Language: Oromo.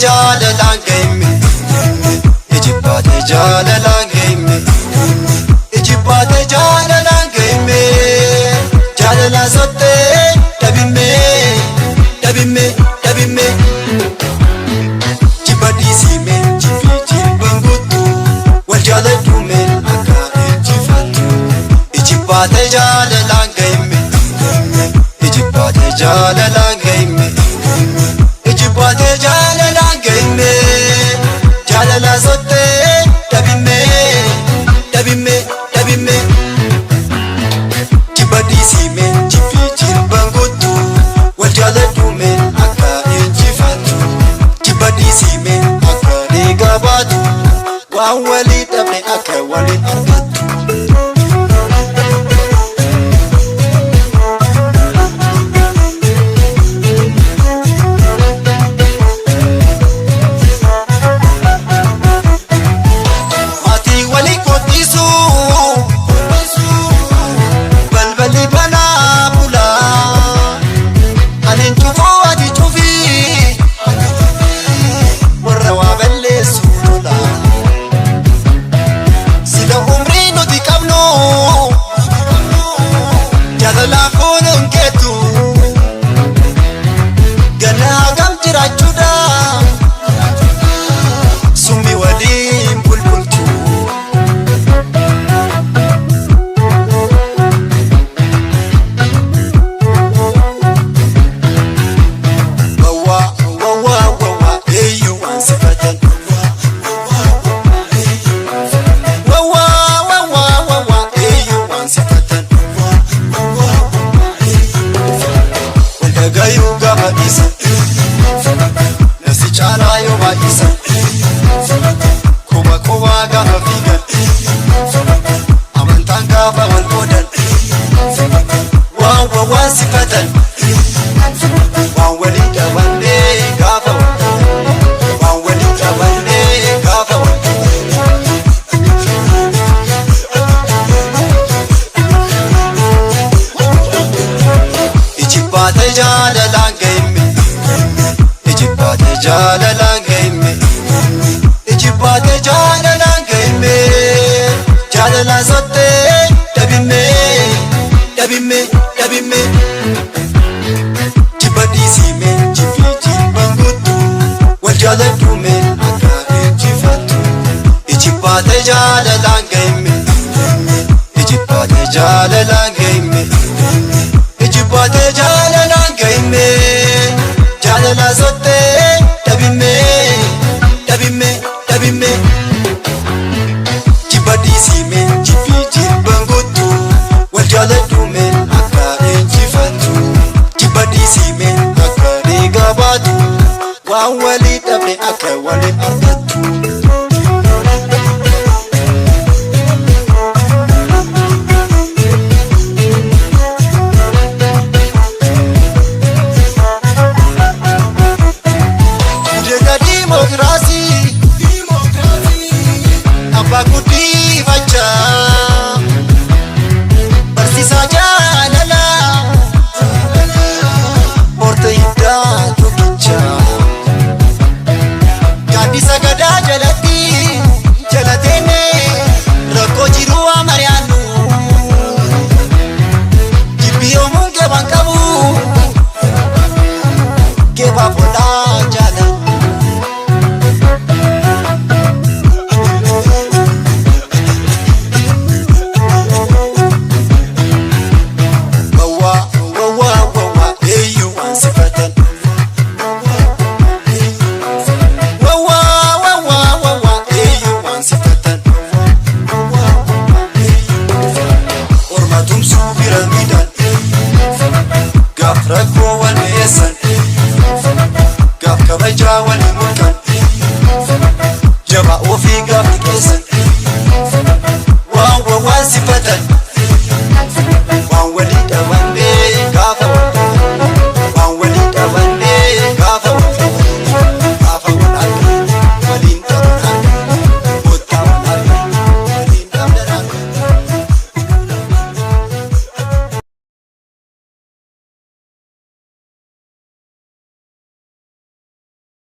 jaalalaan ga'ime ijibbaate jaalalaan ga'ime ijibbaate jaalalaan ga'ime jaalala sottee dhabime dhabime dhabime jibba dhiisime jibbi jibban guutu wal jaaladhume akka injifattu ijibbaate jaalalaan ga'ime ijibbaate jaalalaan ga'ime ijibbaate jaalalaan ga'ime jaalala sottee dhabime dhabime dhabime jibba dhiisime jibbi jibban guutu wal jaaladhume akka injifattu jibba dhiisime akka dhiiga baatu waan walii dhabne akka waliin argattu. Ijibbaate jaalalaan ga'ime ijibbaate jaalalaan ga'ime ijibbaate jaalalaan ga'ime jaalala sottee dhabime dhabime dhabime jibba dhiisime jibbi jibban guutu wal jaaladhume akka injifattu ijibbaate jaalalaan ga'ime ijibbaate jaalalaan ga'ime ijibbaate jaalalaan ga'ime jaalala sottee dhabime dhabime dhabime jibba dhiisime jibbi jibban guutu wal jaaladhume akka injifattu jibba dhiisime akka dhiiga baatu waan walii dhabne akka waliin argattu. Abbaa guddifachaa barsiisaa jaalalaa hortee hiddaa tokkichaa gaaddisa gadaa jalatti jalateenne rakkoo jiruu amariyaannu jibbi yoomuun geebaan qabu geebaaf oolaa jaalala. Rakkoo wal mi'eessan gaaf kabajaa wal mul'an jabaa ofii gaaf xiqqeessan.